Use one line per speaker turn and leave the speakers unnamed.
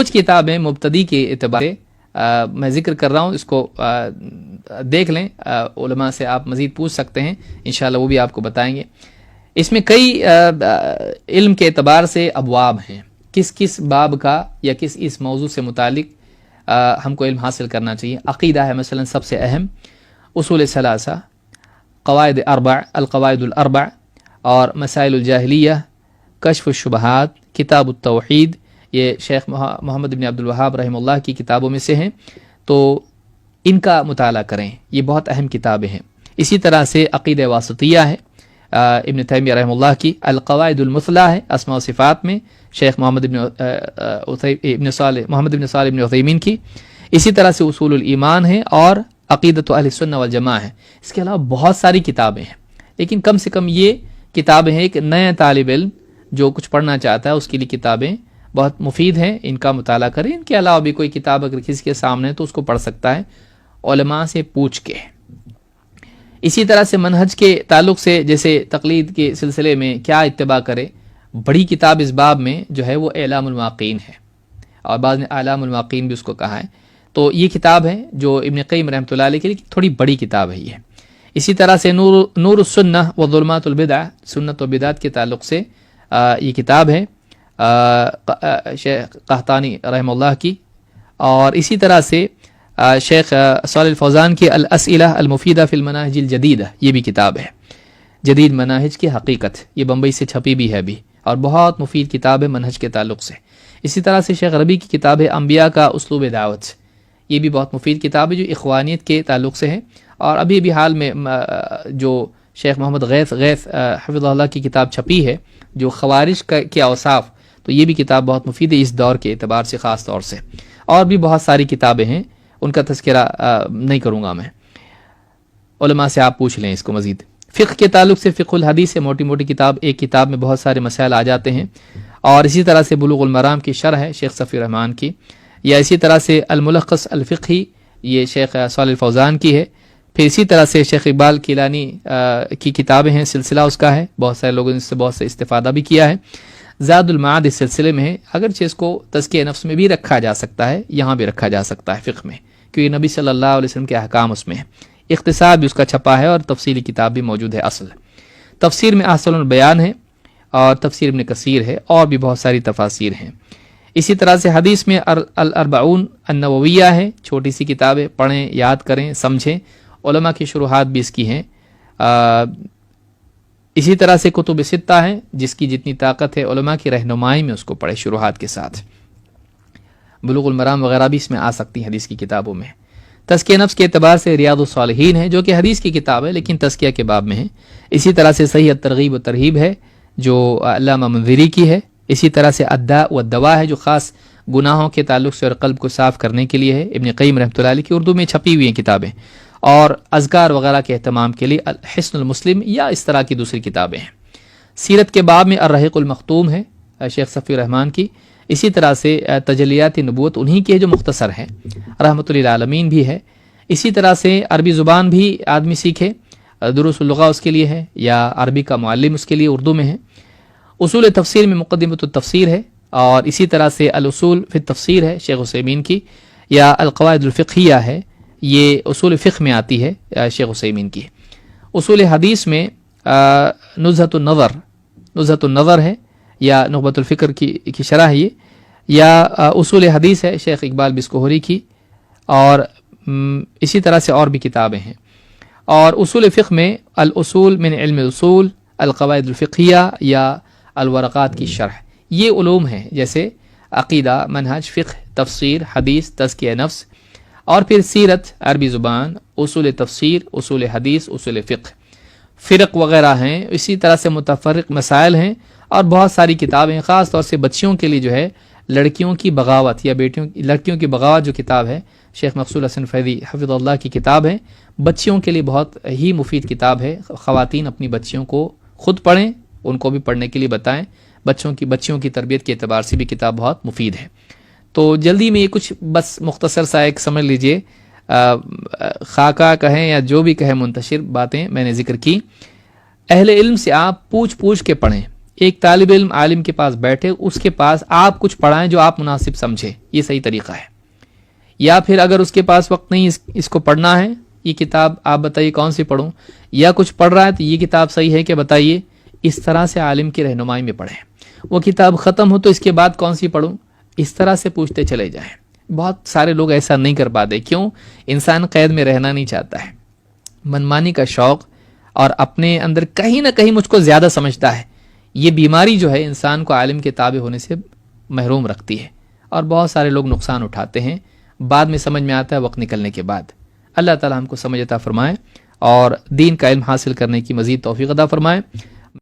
کچھ کتابیں مبتدی کے اعتبار سے میں ذکر کر رہا ہوں، اس کو دیکھ لیں، علماء سے آپ مزید پوچھ سکتے ہیں، انشاءاللہ وہ بھی آپ کو بتائیں گے۔ اس میں کئی علم کے اعتبار سے ابواب ہیں، کس کس باب کا یا کس اس موضوع سے متعلق ہم کو علم حاصل کرنا چاہیے۔ عقیدہ ہے مثلا سب سے اہم، اصول ثلاثہ، قواعد اربع، القواعد الاربع، اور مسائل الجاہلیہ، کشف الشبہات، کتاب التوحید، یہ شیخ محمد بن عبد الوہاب رحمہ اللہ کی کتابوں میں سے ہیں، تو ان کا مطالعہ کریں، یہ بہت اہم کتابیں ہیں۔ اسی طرح سے عقیدہ واسطیہ ہے ابن تیمیہ رحمہ اللہ کی، القواعد المثلیٰ ہے اسماء و صفات میں شیخ محمد بن صالح بن عثیمین کی، اسی طرح سے اصول الایمان ہے، اور عقیدۃ اہل السنہ والجماعہ ہے۔ اس کے علاوہ بہت ساری کتابیں ہیں، لیکن کم سے کم یہ کتابیں ہیں، ایک نیا طالب علم جو کچھ پڑھنا چاہتا ہے اس کے لیے کتابیں بہت مفید ہیں، ان کا مطالعہ کریں۔ ان کے علاوہ بھی کوئی کتاب اگر کسی کے سامنے ہے تو اس کو پڑھ سکتا ہے علماء سے پوچھ کے۔ اسی طرح سے منہج کے تعلق سے جیسے تقلید کے سلسلے میں کیا اتباع کرے، بڑی کتاب اس باب میں جو ہے وہ اعلام الموقعین ہے، اور بعض نے اعلام الموقعین بھی اس کو کہا ہے، تو یہ کتاب ہے جو ابن قیم رحمۃ اللہ علیہ کے لیے تھوڑی بڑی کتاب ہے یہ۔ اسی طرح سے نور السنہ و ظلمات البدع، سنت و بدعت کے تعلق سے یہ کتاب ہے شیخ قحطانی رحمہ اللہ کی، اور اسی طرح سے شیخ صالح الفوزان کی الاسئلہ المفیدہ فی المناہج الجدیدہ، یہ بھی کتاب ہے، جدید مناہج کی حقیقت، یہ بمبئی سے چھپی بھی ہے ابھی، اور بہت مفید کتاب ہے منہج کے تعلق سے۔ اسی طرح سے شیخ ربیع کی کتاب ہے انبیاء کا اسلوب دعوت، یہ بھی بہت مفید کتاب ہے جو اخوانیت کے تعلق سے ہے۔ اور ابھی حال میں جو شیخ محمد غیث حفظہ اللہ کی کتاب چھپی ہے جو خوارج کے اوصاف، تو یہ بھی کتاب بہت مفید ہے اس دور کے اعتبار سے خاص طور سے۔ اور بھی بہت ساری کتابیں ہیں، ان کا تذکرہ نہیں کروں گا میں، علماء سے آپ پوچھ لیں اس کو مزید۔ فقہ کے تعلق سے فقہ الحدیث سے موٹی موٹی کتاب، ایک کتاب میں بہت سارے مسائل آ جاتے ہیں، اور اسی طرح سے بلوغ المرام کی شرح ہے شیخ صفی الرحمان کی، یا اسی طرح سے الملخص الفقہی، یہ شیخ صالح الفوزان کی ہے۔ پھر اسی طرح سے شیخ اقبال کیلانی کی کتابیں ہیں، سلسلہ اس کا ہے، بہت سارے لوگوں نے اس سے بہت سے استفادہ بھی کیا ہے۔ زاد المعاد اس سلسلے میں ہے، اگرچہ اس کو تزکیہ نفس میں بھی رکھا جا سکتا ہے، یہاں بھی رکھا جا سکتا ہے فقہ میں، کیونکہ نبی صلی اللہ علیہ وسلم کے احکام اس میں ہے۔ اختصار بھی اس کا چھپا ہے، اور تفصیلی کتاب بھی موجود ہے اصل۔ تفسیر میں احسن البیان ہے، اور تفسیر ابن کثیر ہے، اور بھی بہت ساری تفاسیر ہیں۔ اسی طرح سے حدیث میں الاربعون النوویہ ہے، چھوٹی سی کتاب ہے، پڑھیں، یاد کریں، سمجھیں، علماء کی شروحات بھی اس کی ہیں۔ اسی طرح سے کتب ستہ ہیں، جس کی جتنی طاقت ہے علماء کی رہنمائی میں اس کو پڑھے شروحات کے ساتھ۔ بلوغ المرام وغیرہ بھی اس میں آ سکتی ہیں حدیث کی کتابوں میں۔ تزکیہ نفس کے اعتبار سے ریاض الصالحین ہے، جو کہ حدیث کی کتاب ہے لیکن تزکیہ کے باب میں ہے۔ اسی طرح سے صحیح الترغیب و ترہیب ہے جو علامہ منذری کی ہے۔ اسی طرح سے الداء والدواء ہے جو خاص گناہوں کے تعلق سے اور قلب کو صاف کرنے کے لیے ہے، ابن قیم رحمۃ اللہ علیہ کی اردو میں چھپی ہوئی ہیں کتابیں، اور اذکار وغیرہ کے اہتمام کے لیے الحسن المسلم یا اس طرح کی دوسری کتابیں ہیں۔ سیرت کے باب میں الرحیق المختوم ہے شیخ صفی الرحمان کی۔ اسی طرح سے تجلیات نبوت انہی کی ہے جو مختصر ہے، رحمۃ للعالمین بھی ہے۔ اسی طرح سے عربی زبان بھی آدمی سیکھے، دروس اللغہ اس کے لیے ہے، یا عربی کا معلم اس کے لیے اردو میں ہے۔ اصول تفسیر میں مقدمۃ التفسیر ہے، اور اسی طرح سے الاصول فی التفسیر ہے شیخ عثیمین کی، یا القواعد الفقہیہ ہے، یہ اصول فقہ میں آتی ہے شیخ عثیمین کی۔ اصول حدیث میں نزہۃ النظر ہے، یا نخبۃ الفکر کی شرح ہے یہ، یا اصول حدیث ہے شیخ اقبال بسکوہری کی، اور اسی طرح سے اور بھی کتابیں ہیں۔ اور اصول فقہ میں الاصول من علم الاصول، القواعد الفقہیہ، یا الورقات کی شرح، یہ علوم ہیں جیسے عقیدہ، منہج، فقہ، تفسیر، حدیث، تزکیہ نفس، اور پھر سیرت، عربی زبان، اصول تفسیر، اصول حدیث، اصول فقہ، فرق وغیرہ ہیں۔ اسی طرح سے متفرق مسائل ہیں، اور بہت ساری کتابیں، خاص طور سے بچیوں کے لیے جو ہے لڑکیوں کی بغاوت یا لڑکیوں کی بغاوت جو کتاب ہے شیخ مقصود حسن فیضی حفظ اللہ کی کتاب ہے، بچیوں کے لیے بہت ہی مفید کتاب ہے۔ خواتین اپنی بچیوں کو خود پڑھیں، ان کو بھی پڑھنے کے لیے بتائیں، بچیوں کی تربیت کے اعتبار سے بھی کتاب بہت مفید ہے۔ تو جلدی میں یہ کچھ بس مختصر سا ایک سمجھ لیجئے خاکہ کہیں یا جو بھی کہیں منتشر باتیں میں نے ذکر کی۔ اہل علم سے آپ پوچھ کے پڑھیں، ایک طالب علم عالم کے پاس بیٹھے، اس کے پاس آپ کچھ پڑھائیں جو آپ مناسب سمجھے، یہ صحیح طریقہ ہے. یا پھر اگر اس کے پاس وقت نہیں اس کو پڑھنا ہے، یہ کتاب آپ بتائیے کون سی پڑھوں، یا کچھ پڑھ رہا ہے تو یہ کتاب صحیح ہے کہ بتائیے، اس طرح سے عالم کی رہنمائی میں پڑھیں. وہ کتاب ختم ہو تو اس کے بعد کون سی پڑھوں، اس طرح سے پوچھتے چلے جائیں. بہت سارے لوگ ایسا نہیں کر پاتے. کیوں؟ انسان قید میں رہنا نہیں چاہتا ہے، منمانی کا شوق اور اپنے اندر کہیں نہ کہیں مجھ کو زیادہ سمجھتا ہے، یہ بیماری جو ہے انسان کو عالم کے تابع ہونے سے محروم رکھتی ہے، اور بہت سارے لوگ نقصان اٹھاتے ہیں. بعد میں سمجھ میں آتا ہے وقت نکلنے کے بعد. اللہ تعالی ہم کو سمجھ عطا فرمائے اور دین کا علم حاصل کرنے کی مزید توفیق عطا فرمائے.